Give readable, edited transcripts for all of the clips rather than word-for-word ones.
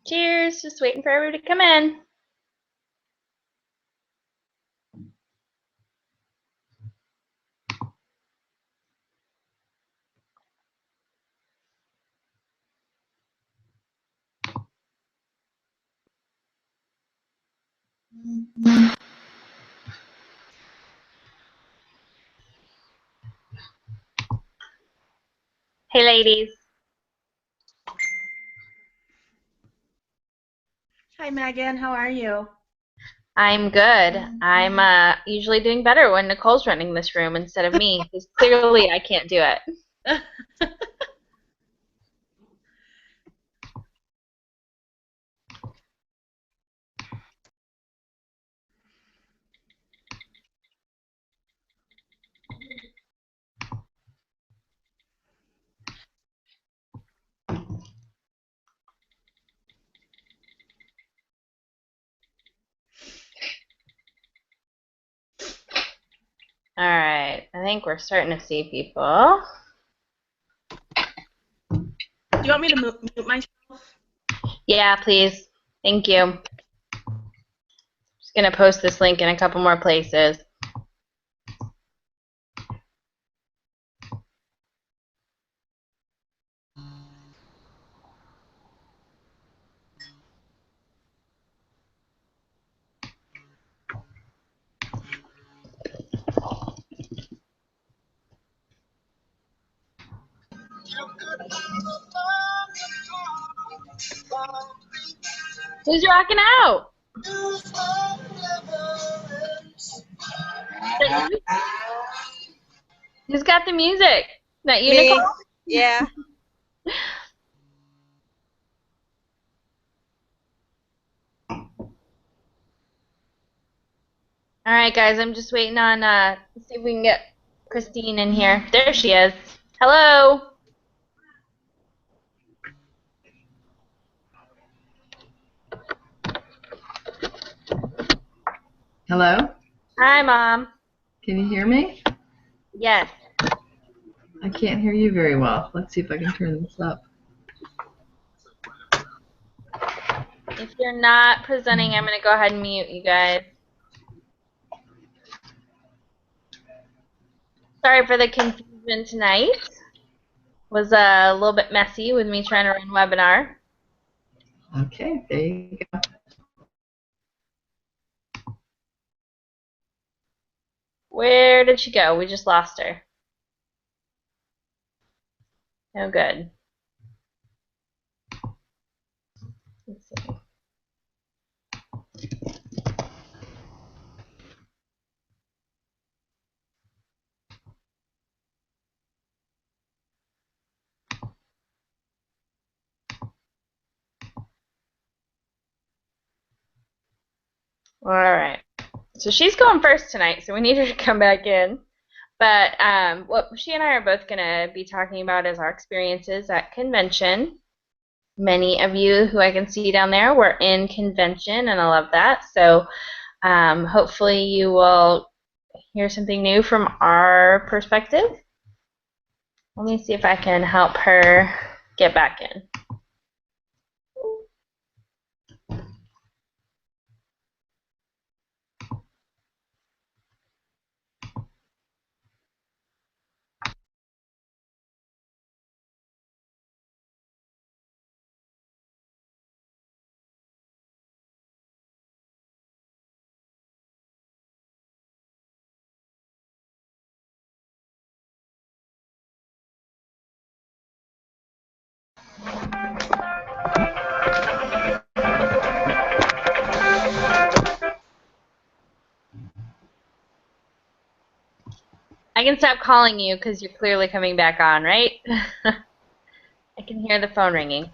Cheers. Just waiting for everybody to come in. Hey, ladies. Hi, Megan. How are you? I'm good. I'm usually doing better when Nicole's running this room instead of me, because clearly I can't do it. All right. I think we're starting to see people. Do you want me to mute myself? Yeah, please. Thank you. Just gonna post this link in a couple more places. Who's rocking out? Who's got the music? That you, Nicole? Me. Yeah. All right, guys. I'm just waiting on see if we can get Christine in here. There she is. Hello. Hello? Hi, Mom. Can you hear me? Yes. I can't hear you very well. Let's see if I can turn this up. If you're not presenting, I'm going to go ahead and mute you guys. Sorry for the confusion tonight. Was a little bit messy with me trying to run webinar. Okay, there you go. Where did she go? We just lost her. No good. Let's see. All right. So she's going first tonight, so we need her to come back in. But what she and I are both going to be talking about is our experiences at convention. Many of you who I can see down there were in convention, and I love that. So hopefully you will hear something new from our perspective. Let me see if I can help her get back in. I can stop calling you because you're clearly coming back on, right? I can hear the phone ringing.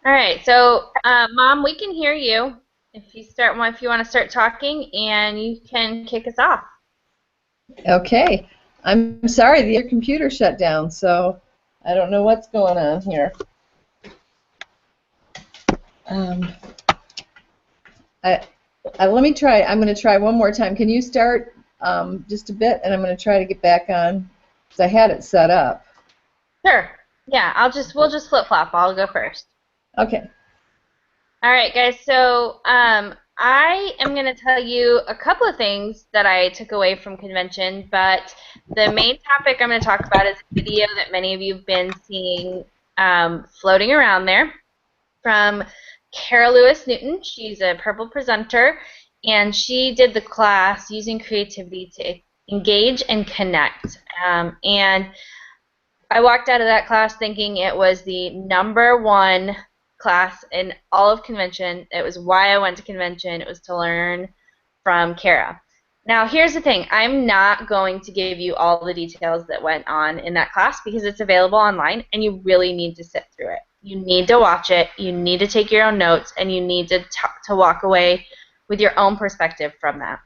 All right, so Mom, we can hear you if you want to start talking, and you can kick us off. Okay. I'm sorry, the computer shut down, so I don't know what's going on here. Let me try. I'm going to try one more time. Can you start just a bit, and I'm going to try to get back on because I had it set up. Sure. Yeah, we'll just flip flop. I'll go first. Okay. All right, guys. So I am going to tell you a couple of things that I took away from convention, but the main topic I'm going to talk about is a video that many of you have been seeing floating around there from Cara Lewis Newton. She's a purple presenter, and she did the class using creativity to engage and connect. And I walked out of that class thinking it was the #1 class in all of convention. It was why I went to convention. It was to learn from Cara. Now, here's the thing. I'm not going to give you all the details that went on in that class because it's available online, and you really need to sit through it. You need to watch it. You need to take your own notes, and you need to walk away with your own perspective from that.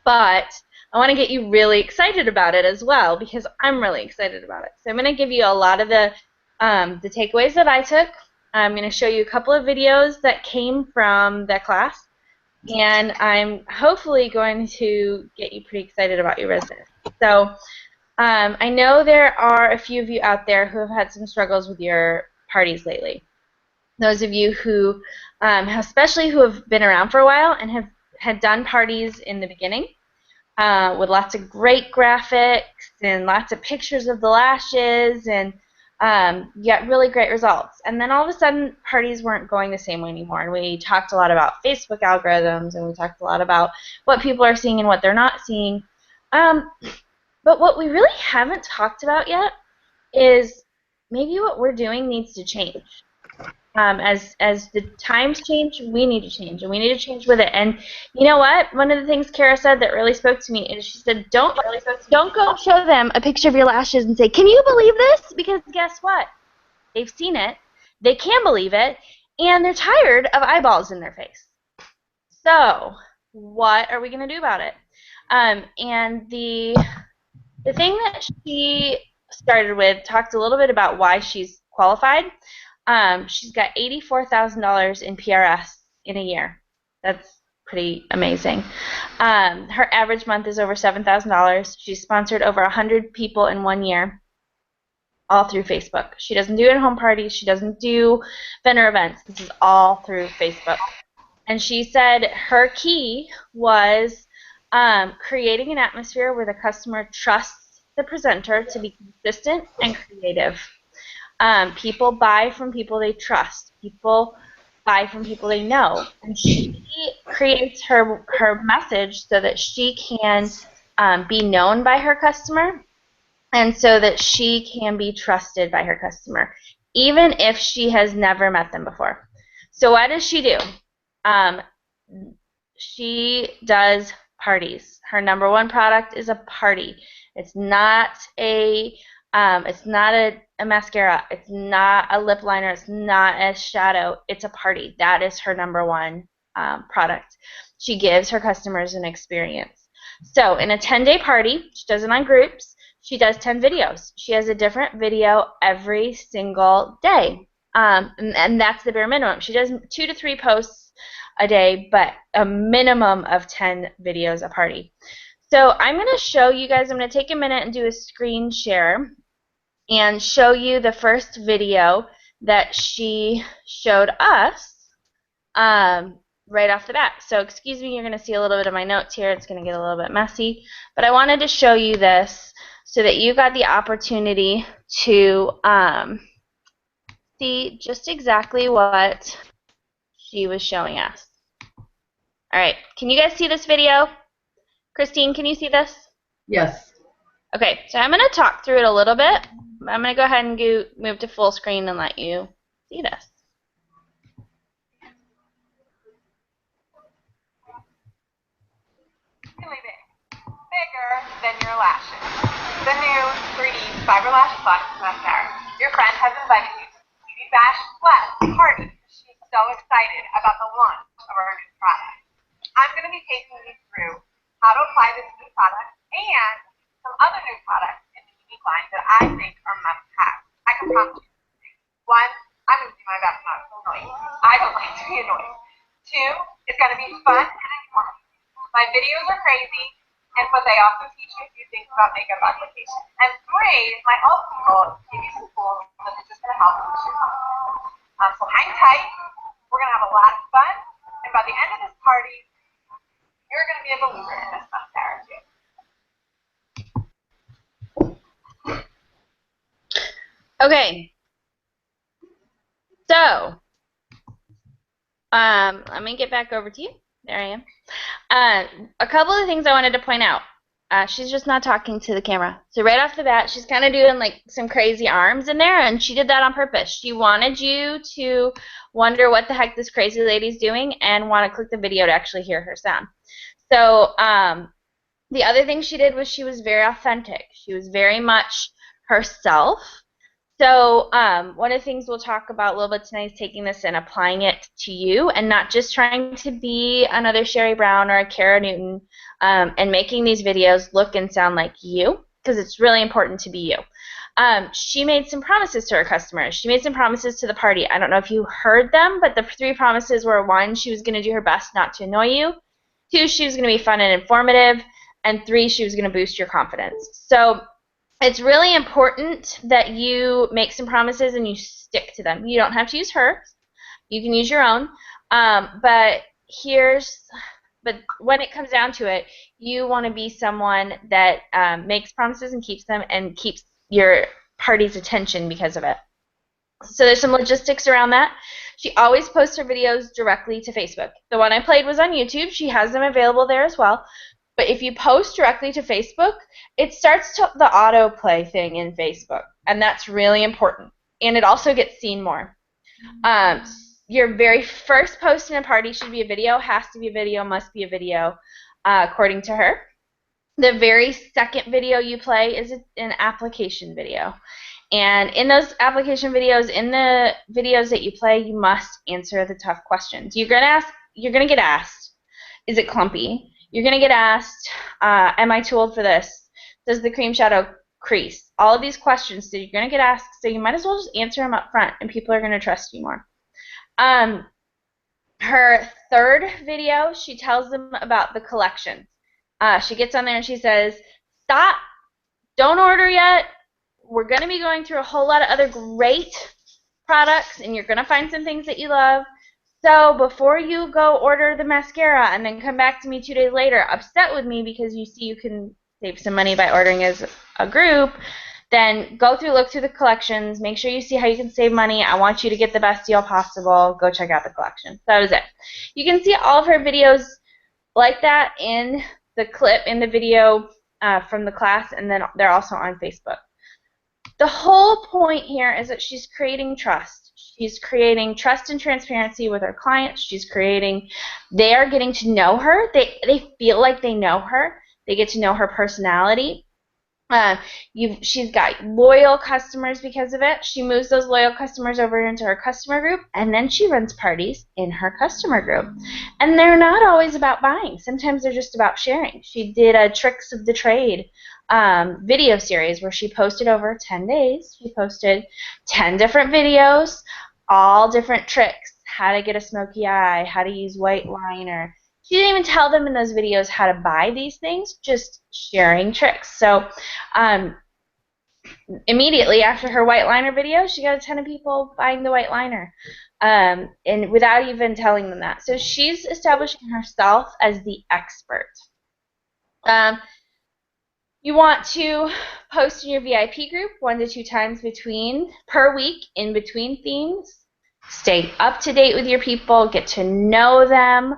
But I want to get you really excited about it as well because I'm really excited about it. So I'm going to give you a lot of the takeaways that I took. I'm going to show you a couple of videos that came from that class, and I'm hopefully going to get you pretty excited about your business. So I know there are a few of you out there who have had some struggles with your parties lately. Those of you who, especially who have been around for a while and have had done parties in the beginning, with lots of great graphics and lots of pictures of the lashes, and you got really great results. And then all of a sudden, parties weren't going the same way anymore. And we talked a lot about Facebook algorithms, and we talked a lot about what people are seeing and what they're not seeing. But what we really haven't talked about yet is maybe what we're doing needs to change. As the times change, we need to change, and we need to change with it. And you know what? One of the things Cara said that really spoke to me is she said, don't go show them a picture of your lashes and say, can you believe this? Because guess what? They've seen it, they can believe it, and they're tired of eyeballs in their face. So what are we going to do about it? And the thing that she started with talked a little bit about why she's qualified. She's got $84,000 in PRS in a year. That's pretty amazing. Her average month is over $7,000. She's sponsored over 100 people in 1 year, all through Facebook. She doesn't do in-home parties. She doesn't do vendor events. This is all through Facebook. And she said her key was creating an atmosphere where the customer trusts the presenter to be consistent and creative. People buy from people they trust. People buy from people they know. And she creates her message so that she can be known by her customer and so that she can be trusted by her customer, even if she has never met them before. So what does she do? She does parties. Her #1 product is a party. It's not a mascara. It's not a lip liner. It's not a shadow. It's a party. That is her #1 product. She gives her customers an experience. So in a 10-day party, she does it on groups. She does 10 videos. She has a different video every single day. And that's the bare minimum. She does 2 to 3 posts a day, but a minimum of 10 videos a party. So I'm going to show you guys, I'm going to take a minute and do a screen share and show you the first video that she showed us right off the bat. So excuse me, you're going to see a little bit of my notes here. It's going to get a little bit messy. But I wanted to show you this so that you got the opportunity to see just exactly what she was showing us. All right, can you guys see this video? Christine, can you see this? Yes. Okay, so I'm going to talk through it a little bit. I'm going to go ahead and move to full screen and let you see this. Really big. Bigger than your lashes. The new 3D Fiber Lash Plus mascara. Your friend has invited you to Beauty Bash Plus party. She's so excited about the launch of our new product. I'm going to be taking you through how to apply this new product and some other new products in the unique line that I think are must-have. I can promise you. One, I'm going to do my best not to annoy you. I don't like to be annoyed. Two, it's going to be fun and informative. My videos are crazy. And but they also teach you a few things about makeup application. And 3, my ultimate goal is to give you some tools that are just going to help boost your confidence. So hang tight. We're going to have a lot of fun. And by the end of this party, you're going to be a believer in this mascara too. Okay. So, let me get back over to you. There I am. A couple of things I wanted to point out. She's just not talking to the camera. So right off the bat, she's kind of doing like some crazy arms in there, and she did that on purpose. She wanted you to wonder what the heck this crazy lady's doing and want to click the video to actually hear her sound. So the other thing she did was she was very authentic. She was very much herself. So one of the things we'll talk about a little bit tonight is taking this and applying it to you and not just trying to be another Sherry Brown or a Cara Newton and making these videos look and sound like you, because it's really important to be you. She made some promises to her customers. She made some promises to the party. I don't know if you heard them, but the 3 promises were: 1, she was going to do her best not to annoy you; 2, she was going to be fun and informative; and 3, she was going to boost your confidence. So it's really important that you make some promises and you stick to them. You don't have to use hers. You can use your own. But when it comes down to it, you want to be someone that makes promises and keeps them and keeps your party's attention because of it. So there's some logistics around that. She always posts her videos directly to Facebook. The one I played was on YouTube. She has them available there as well. But if you post directly to Facebook, it starts to the autoplay thing in Facebook, and that's really important. And it also gets seen more. Your very first post in a party should be a video, has to be a video, must be a video, according to her. The very second video you play is an application video. And in those application videos, in the videos that you play, you must answer the tough questions. You're gonna get asked, is it clumpy? You're going to get asked, am I too old for this? Does the cream shadow crease? All of these questions that you're going to get asked, so you might as well just answer them up front, and people are going to trust you more. Her third video, she tells them about the collection. She gets on there and she says, stop, don't order yet. We're going to be going through a whole lot of other great products, and you're going to find some things that you love. So before you go order the mascara and then come back to me 2 days later upset with me because you see you can save some money by ordering as a group, then look through the collections, make sure you see how you can save money. I want you to get the best deal possible. Go check out the collection. That was it. You can see all of her videos like that in the clip, in the video from the class, and then they're also on Facebook. The whole point here is that she's creating trust. She's creating trust and transparency with her clients. They are getting to know her. They feel like they know her. They get to know her personality. She's got loyal customers because of it. She moves those loyal customers over into her customer group, and then she runs parties in her customer group. And they're not always about buying. Sometimes they're just about sharing. She did a Tricks of the Trade video series where she posted over 10 days. She posted 10 different videos, all different tricks: how to get a smoky eye, how to use white liner. She didn't even tell them in those videos how to buy these things, just sharing tricks. So immediately after her white liner video, she got a ton of people buying the white liner, and without even telling them that. So she's establishing herself as the expert. You want to post in your VIP group 1 to 2 times per week in between themes. Stay up to date with your people. Get to know them.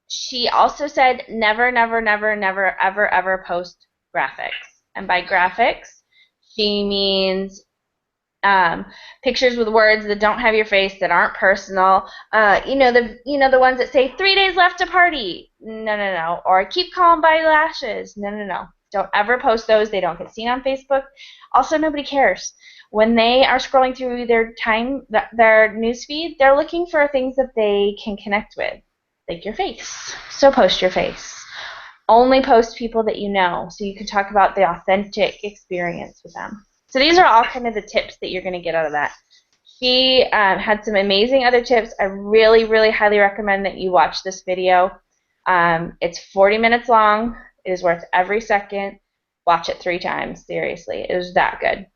She also said never, never, never, never, ever, ever post graphics. And by graphics, she means pictures with words that don't have your face, that aren't personal. The ones that say 3 days left to party. No. Or keep calm by lashes. No. Don't ever post those. They don't get seen on Facebook. Also, nobody cares. When they are scrolling through their newsfeed, they're looking for things that they can connect with, like your face. So post your face. Only post people that you know, so you can talk about the authentic experience with them. So these are all kind of the tips that you're going to get out of that. She had some amazing other tips. I really, really highly recommend that you watch this video. It's 40 minutes long. It is worth every second. Watch it 3 times. Seriously, it was that good.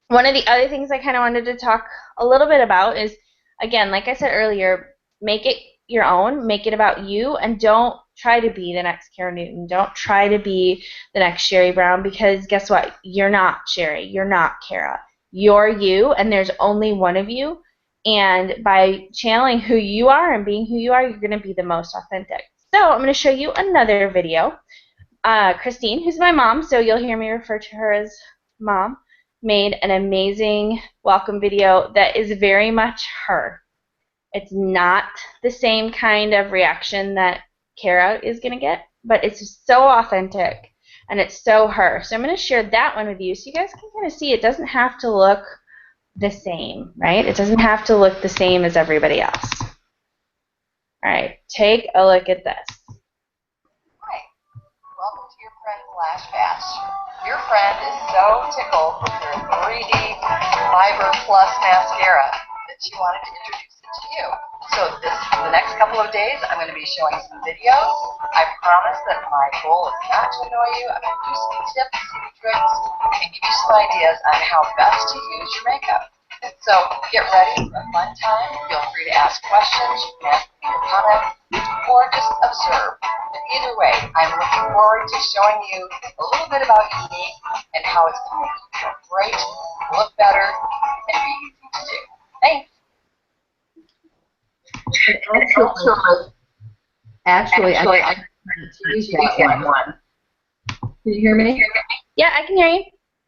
One of the other things I kind of wanted to talk a little bit about is, again, like I said earlier, make it your own, make it about you, and don't try to be the next Cara Newton. Don't try to be the next Sherry Brown, because guess what? You're not Sherry. You're not Cara. You're you, and there's only one of you. And by channeling who you are and being who you are, you're going to be the most authentic. So I'm going to show you another video. Christine, who's my mom, so you'll hear me refer to her as mom, made an amazing welcome video that is very much her. It's not the same kind of reaction that Cara is going to get, but it's so authentic and it's so her. So I'm going to share that one with you so you guys can kind of see it doesn't have to look the same, right? It doesn't have to look the same as everybody else. All right, take a look at this. Hi, welcome to your friend's Lash Bash. Your friend is so tickled with her 3D Fiber Plus mascara that she wanted to introduce it to you. So the next couple of days, I'm going to be showing some videos. I promise that my goal is not to annoy you. I'm going to do some tips, some tricks, and give you some ideas on how best to use your makeup. So get ready for a fun time. Feel free to ask questions, you can ask me a comment, or just observe. But either way, I'm looking forward to showing you a little bit about Unique and how it's going to make you feel great, look better, and be easy to do. Thanks. Actually, I changed that one. Can you hear me? Yeah, I can hear you.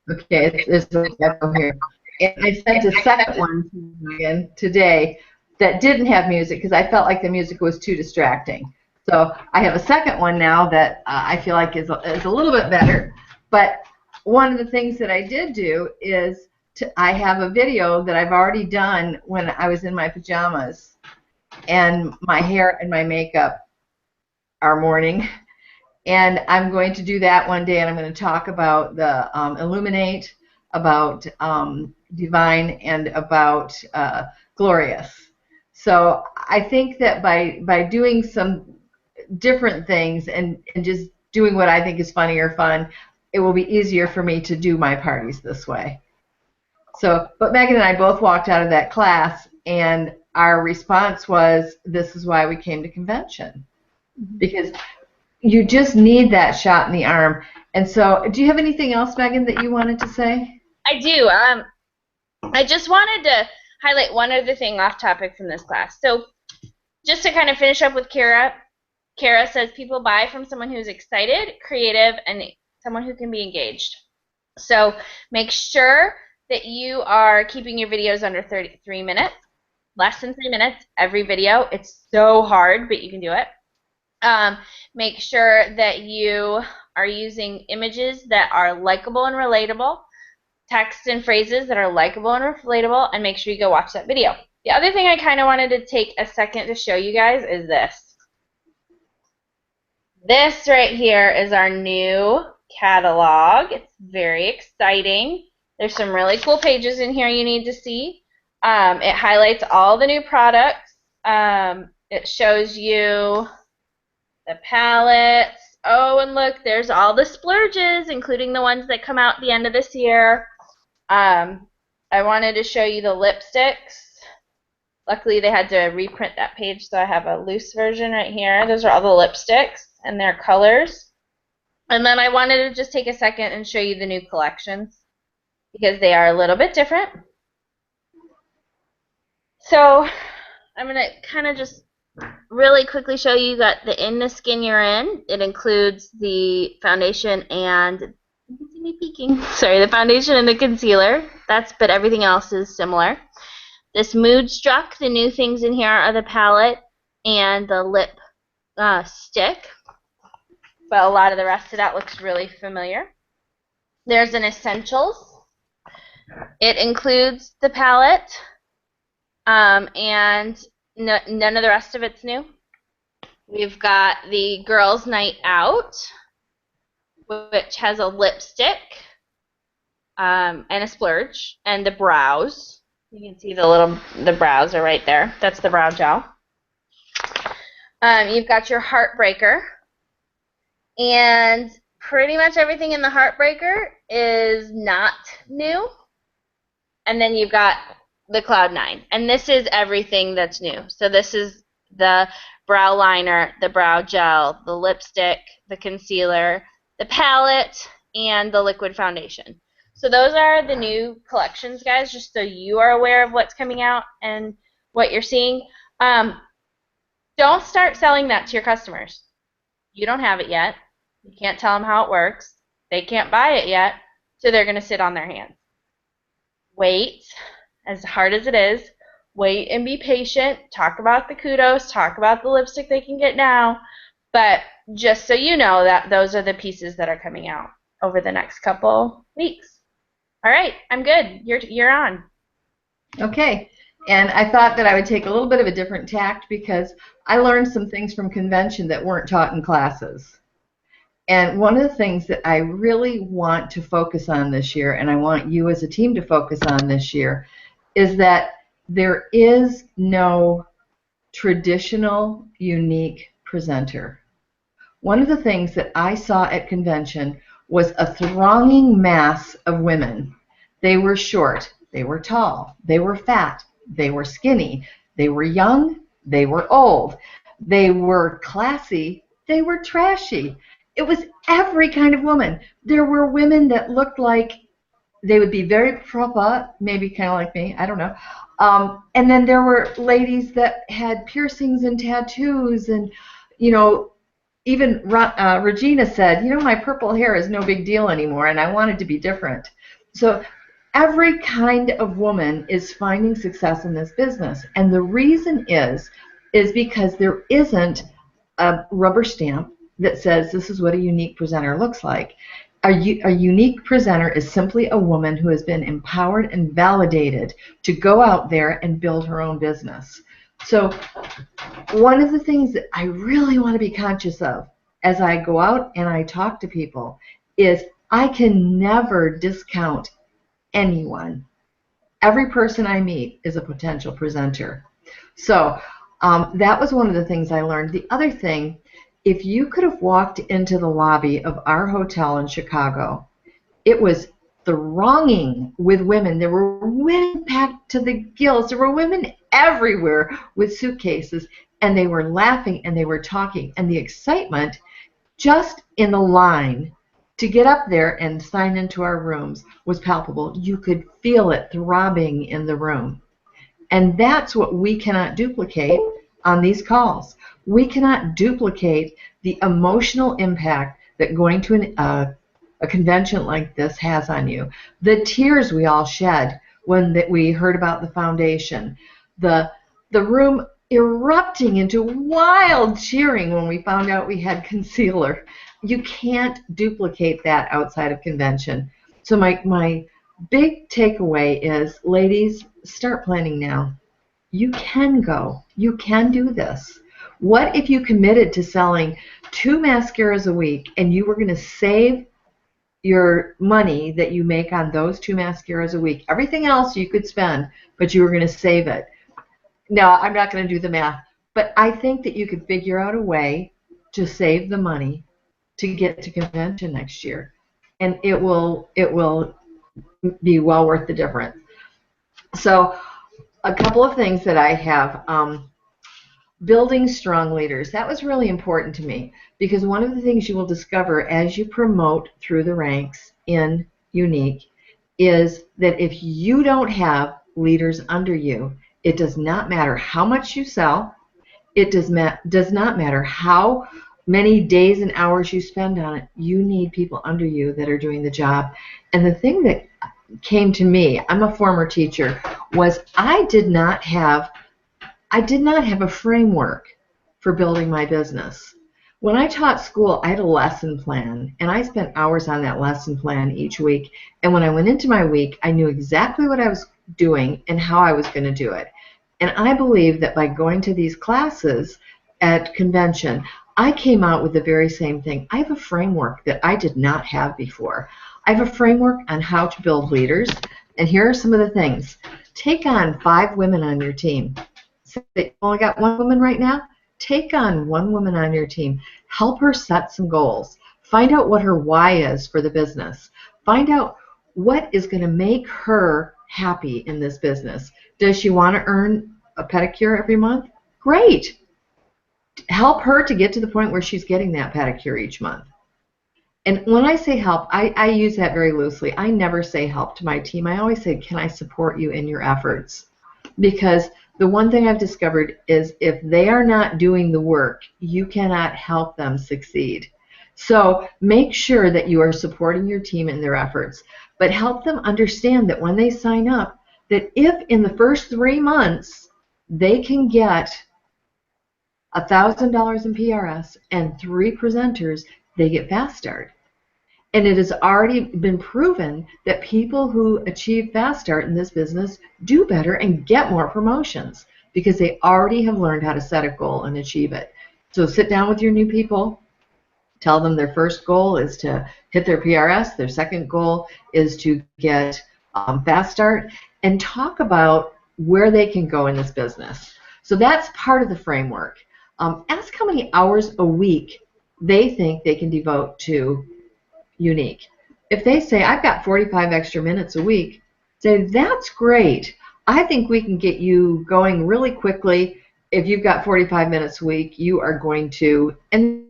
Okay, it's an echo here. And I sent a second one to Megan today that didn't have music because I felt like the music was too distracting. So I have a second one now that I feel like is a little bit better. But one of the things that I did do is I have a video that I've already done when I was in my pajamas, and my hair and my makeup are morning. And I'm going to do that one day, and I'm going to talk about the Illuminate, about Divine, and about Glorious. So I think that by doing some different things and just doing what I think is funny or fun, it will be easier for me to do my parties this way. So, but Megan and I both walked out of that class, and our response was, this is why we came to convention. Because you just need that shot in the arm. And so, do you have anything else, Megan, that you wanted to say? I do. I just wanted to highlight one other thing off topic from this class. So, just to kind of finish up with Cara, Cara says people buy from someone who's excited, creative, and someone who can be engaged. So, make sure that you are keeping your videos under 33 minutes, less than 3 minutes every video. It's so hard, but you can do it. Make sure that you are using images that are likable and relatable, text and phrases that are likable and relatable, and make sure you go watch that video. The other thing I kind of wanted to take a second to show you guys is this. This right here is our new catalog. It's very exciting. There's some really cool pages in here you need to see. It highlights all the new products. It shows you the palettes. Oh, and look, there's all the splurges, including the ones that come out at the end of this year. I wanted to show you the lipsticks. Luckily, they had to reprint that page, so I have a loose version right here. Those are all the lipsticks and their colors. And then I wanted to just take a second and show you the new collections because they are a little bit different. So I'm going to kind of just really quickly show you that the In the Skin You're In, it includes the foundation and, you can see me peeking, sorry, the foundation and the concealer. But everything else is similar. This Mood Struck, the new things in here are the palette and the lip stick. But a lot of the rest of that looks really familiar. There's an Essentials. It includes the palette, and none of the rest of it's new. We've got the Girls Night Out, which has a lipstick and a splurge, and the brows. You can see the brows are right there. That's the brow gel. You've got your heartbreaker, and pretty much everything in the heartbreaker is not new. And then you've got the Cloud 9. And this is everything that's new. So this is the brow liner, the brow gel, the lipstick, the concealer, the palette, and the liquid foundation. So those are the new collections, guys, just so you are aware of what's coming out and what you're seeing. Don't start selling that to your customers. You don't have it yet. You can't tell them how it works. They can't buy it yet, so they're going to sit on their hands. Wait, as hard as it is, wait and be patient. Talk about the kudos, talk about the lipstick they can get now, but just so you know that those are the pieces that are coming out over the next couple weeks. All right, I'm good. You're on. Okay. And I thought that I would take a little bit of a different tact because I learned some things from convention that weren't taught in classes. And one of the things that I really want to focus on this year, and I want you as a team to focus on this year, is that there is no traditional, unique presenter. One of the things that I saw at convention was a thronging mass of women. They were short, they were tall, they were fat, they were skinny, they were young, they were old, they were classy, they were trashy. It was every kind of woman. There were women that looked like they would be very proper, maybe kind of like me, I don't know. And then there were ladies that had piercings and tattoos, and even Regina said, my purple hair is no big deal anymore, and I wanted to be different. So every kind of woman is finding success in this business, and the reason is because there isn't a rubber stamp that says this is what a unique presenter looks like. A unique presenter is simply a woman who has been empowered and validated to go out there and build her own business. So one of the things that I really want to be conscious of as I go out and I talk to people is I can never discount anyone. Every person I meet is a potential presenter. So that was one of the things I learned. The other thing, if you could have walked into the lobby of our hotel in Chicago, it was thronging with women. There were women packed to the gills. There were women everywhere with suitcases, and they were laughing and they were talking. And the excitement just in the line to get up there and sign into our rooms was palpable. You could feel it throbbing in the room. And that's what we cannot duplicate on these calls. We cannot duplicate the emotional impact that going to a convention like this has on you. The tears we all shed when we heard about the foundation. The room erupting into wild cheering when we found out we had concealer. You can't duplicate that outside of convention. So my big takeaway is, ladies, start planning now. You can go. You can do this. What if you committed to selling 2 mascaras a week and you were going to save your money that you make on those 2 mascaras a week? Everything else you could spend, but you were going to save it. Now, I'm not going to do the math, but I think that you could figure out a way to save the money to get to convention next year, and it will be well worth the difference. So a couple of things that I have. Building strong leaders. That was really important to me because one of the things you will discover as you promote through the ranks in Unique is that if you don't have leaders under you, it does not matter how much you sell. It does not matter how many days and hours you spend on it. You need people under you that are doing the job. And the thing that came to me, I'm a former teacher, was I did not have a framework for building my business. When I taught school, I had a lesson plan, and I spent hours on that lesson plan each week. And when I went into my week, I knew exactly what I was doing and how I was going to do it. And I believe that by going to these classes at convention, I came out with the very same thing. I have a framework that I did not have before. I have a framework on how to build leaders, and here are some of the things. Take on 5 women on your team. Say you only got 1 woman right now, take on one woman on your team. Help her set some goals. Find out what her why is for the business. Find out what is going to make her happy in this business. Does she want to earn a pedicure every month? Great. Help her to get to the point where she's getting that pedicure each month. And when I say help, I use that very loosely. I never say help to my team. I always say, can I support you in your efforts? Because the one thing I've discovered is if they are not doing the work, you cannot help them succeed. So make sure that you are supporting your team in their efforts, but help them understand that when they sign up, that if in the first 3 months they can get $1,000 in PRS and 3 presenters, they get Fast Start. And it has already been proven that people who achieve Fast Start in this business do better and get more promotions because they already have learned how to set a goal and achieve it. So sit down with your new people, tell them their first goal is to hit their PRS, their second goal is to get Fast Start, and talk about where they can go in this business. So that's part of the framework. Ask how many hours a week they think they can devote to Unique. If they say, I've got 45 extra minutes a week, say, that's great. I think we can get you going really quickly. If you've got 45 minutes a week, you are going to, and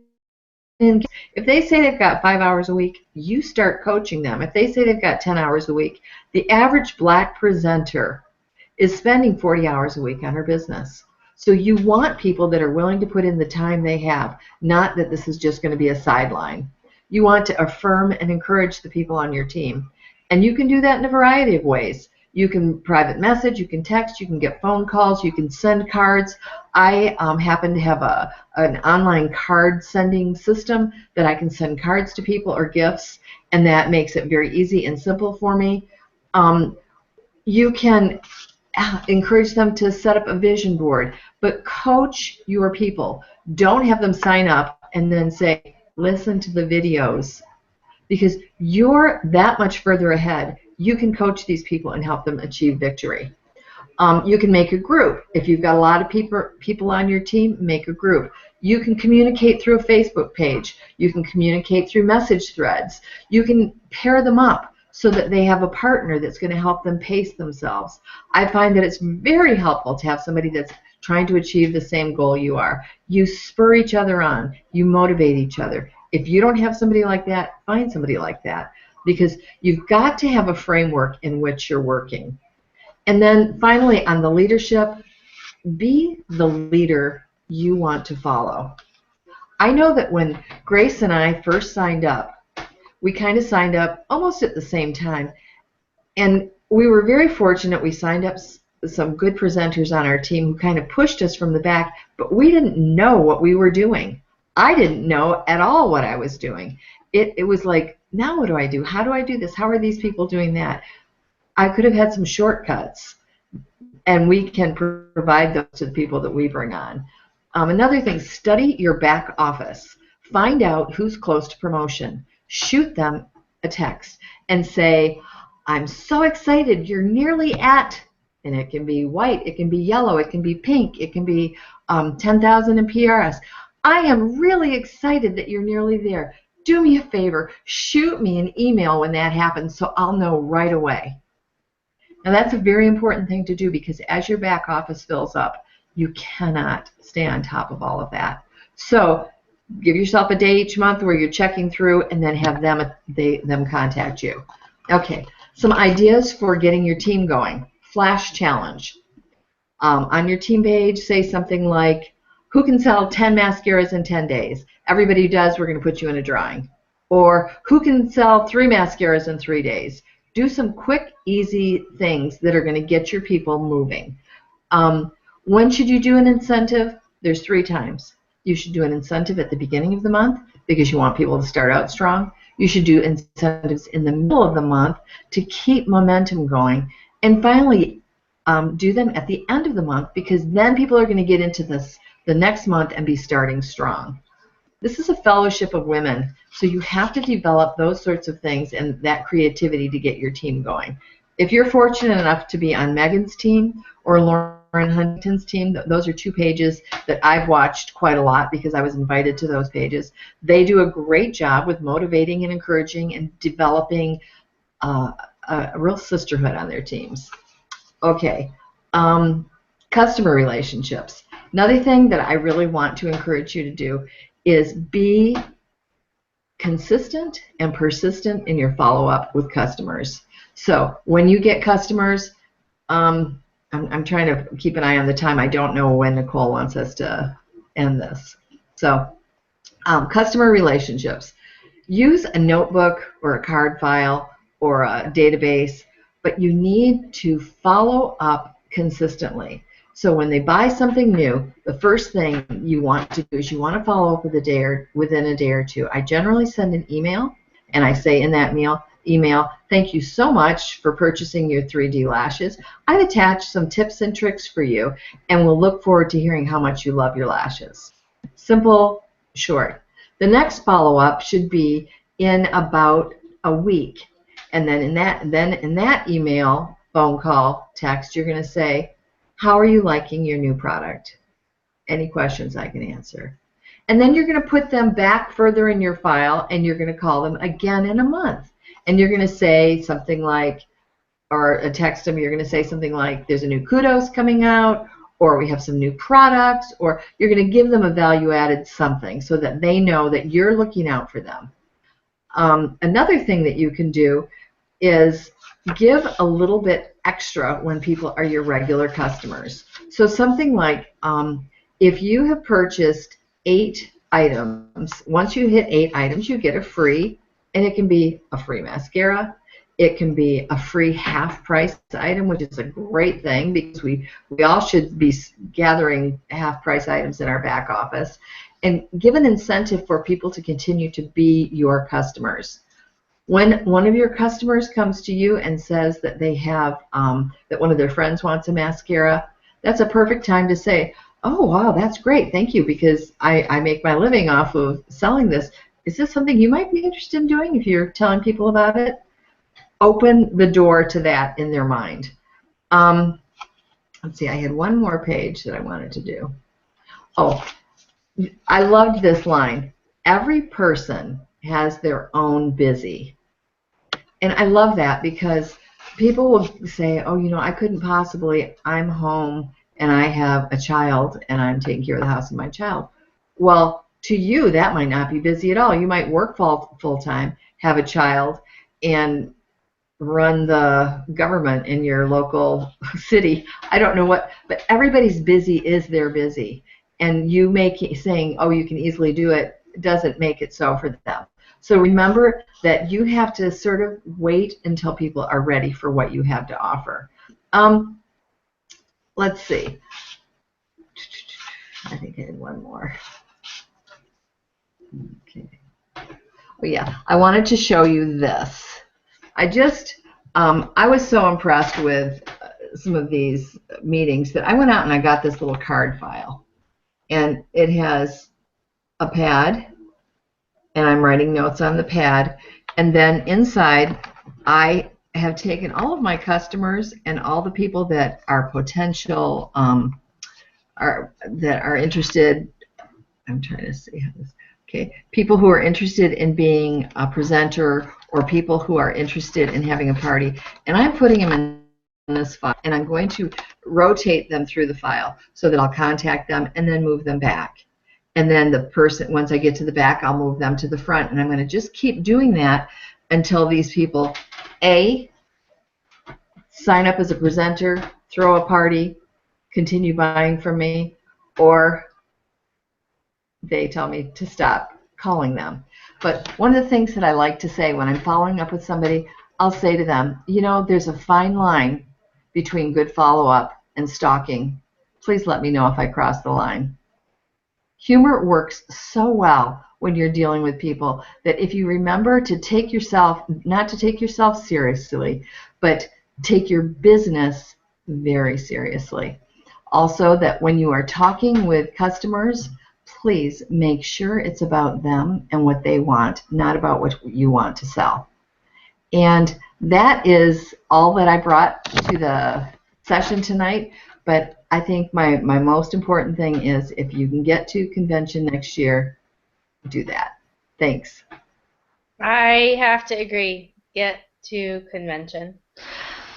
if they say they've got 5 hours a week, you start coaching them. If they say they've got 10 hours a week, the average black presenter is spending 40 hours a week on her business. So you want people that are willing to put in the time they have, not that this is just going to be a sideline. You want to affirm and encourage the people on your team. And you can do that in a variety of ways. You can private message, you can text, you can get phone calls, you can send cards. I happen to have an online card sending system that I can send cards to people or gifts, and that makes it very easy and simple for me. You can encourage them to set up a vision board, but coach your people. Don't have them sign up and then say, listen to the videos, because you're that much further ahead. You can coach these people and help them achieve victory. You can make a group. If you've got a lot of people on your team, make a group. You can communicate through a Facebook page. You can communicate through message threads. You can pair them up so that they have a partner that's going to help them pace themselves. I find that it's very helpful to have somebody that's trying to achieve the same goal you are. You spur each other on. You motivate each other. If you don't have somebody like that, find somebody like that, because you've got to have a framework in which you're working. And then finally, on the leadership, be the leader you want to follow. I know that when Grace and I first signed up, we kind of signed up almost at the same time. And we were very fortunate. We signed up some good presenters on our team who kind of pushed us from the back, but we didn't know what we were doing. I didn't know at all what I was doing. It was like, now what do I do? How do I do this? How are these people doing that? I could have had some shortcuts, and we can provide those to the people that we bring on. Another thing, study your back office. Find out who's close to promotion. Shoot them a text and say, I'm so excited, you're nearly at, and it can be white, it can be yellow, it can be pink, it can be 10,000 in PRS. I am really excited that you're nearly there. Do me a favor, shoot me an email when that happens so I'll know right away. Now that's a very important thing to do, because as your back office fills up, you cannot stay on top of all of that. So give yourself a day each month where you're checking through, and then have them contact you. Okay, some ideas for getting your team going. Flash challenge. On your team page, say something like, who can sell 10 mascaras in 10 days? Everybody who does, we're going to put you in a drawing. Or who can sell 3 mascaras in 3 days? Do some quick, easy things that are going to get your people moving. When should you do an incentive? There's 3 times. You should do an incentive at the beginning of the month because you want people to start out strong. You should do incentives in the middle of the month to keep momentum going. And finally, do them at the end of the month, because then people are going to get into the next month and be starting strong. This is a fellowship of women, so you have to develop those sorts of things and that creativity to get your team going. If you're fortunate enough to be on Megan's team or Lauren's Huntington's team. Those are 2 pages that I've watched quite a lot because I was invited to those pages. They do a great job with motivating and encouraging and developing a real sisterhood on their teams. Okay, customer relationships. Another thing that I really want to encourage you to do is be consistent and persistent in your follow-up with customers. So when you get customers, I'm trying to keep an eye on the time. I don't know when Nicole wants us to end this. So customer relationships. Use a notebook or a card file or a database, but you need to follow up consistently. So when they buy something new, the first thing you want to do is you want to follow up within a day or 2. I generally send an email, and I say in that email, thank you so much for purchasing your 3D lashes. I've attached some tips and tricks for you, and we'll look forward to hearing how much you love your lashes. Simple, short. The next follow-up should be in about a week. And then in that email, phone call, text, you're going to say, how are you liking your new product? Any questions I can answer. And then you're going to put them back further in your file, and you're going to call them again in a month. And you're going to say something like, or text them, you're going to say something like, there's a new kudos coming out, or we have some new products, or you're going to give them a value-added something so that they know that you're looking out for them. Another thing that you can do is give a little bit extra when people are your regular customers. So something like, if you have purchased 8 items, once you hit 8 items, you get a free, and it can be a free mascara. It can be a free half-price item, which is a great thing because we all should be gathering half-price items in our back office. And give an incentive for people to continue to be your customers. When one of your customers comes to you and says that they have, that one of their friends wants a mascara, that's a perfect time to say, oh, wow, that's great, thank you, because I make my living off of selling this. Is this something you might be interested in doing if you're telling people about it? Open the door to that in their mind. Let's see, I had one more page that I wanted to do. Oh, I loved this line. Every person has their own busy. And I love that because people will say, oh, you know, I couldn't possibly, I'm home and I have a child and I'm taking care of the house and my child. Well, to you, that might not be busy at all. You might work full-time, have a child, and run the government in your local city. I don't know what, but everybody's busy is their busy. And you saying, oh, you can easily do it, doesn't make it so for them. So remember that you have to sort of wait until people are ready for what you have to offer. Let's see. I think I had one more. Okay. Oh yeah, I wanted to show you this. I was so impressed with some of these meetings that I went out and I got this little card file. And it has a pad, and I'm writing notes on the pad. And then inside, I have taken all of my customers and all the people that are potential, that are interested. I'm trying to see how this. Okay, people who are interested in being a presenter or people who are interested in having a party, and I'm putting them in this file, and I'm going to rotate them through the file so that I'll contact them and then move them back. And then the person, once I get to the back, I'll move them to the front, and I'm going to just keep doing that until these people, A, sign up as a presenter, throw a party, continue buying from me, or they tell me to stop calling them. But one of the things that I like to say when I'm following up with somebody, I'll say to them, you know, there's a fine line between good follow-up and stalking. Please let me know if I cross the line. Humor works so well when you're dealing with people that if you remember to take yourself, not to take yourself seriously, but take your business very seriously. Also, that when you are talking with customers, please make sure it's about them and what they want, not about what you want to sell. And that is all that I brought to the session tonight, but I think my most important thing is if you can get to convention next year, do that. Thanks. I have to agree. Get to convention.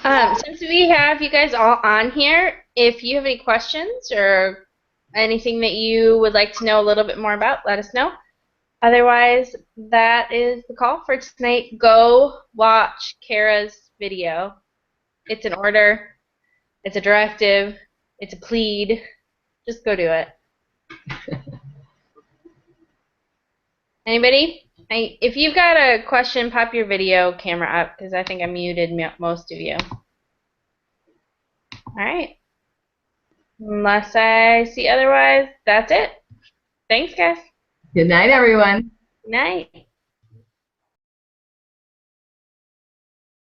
Since we have you guys all on here, if you have any questions or anything that you would like to know a little bit more about, let us know. Otherwise, that is the call for tonight. Go watch Kara's video. It's an order. It's a directive. It's a plead. Just go do it. Anybody? If you've got a question, pop your video camera up because I think I muted most of you. All right. Unless I see otherwise, that's it. Thanks, guys. Good night, everyone. Good night.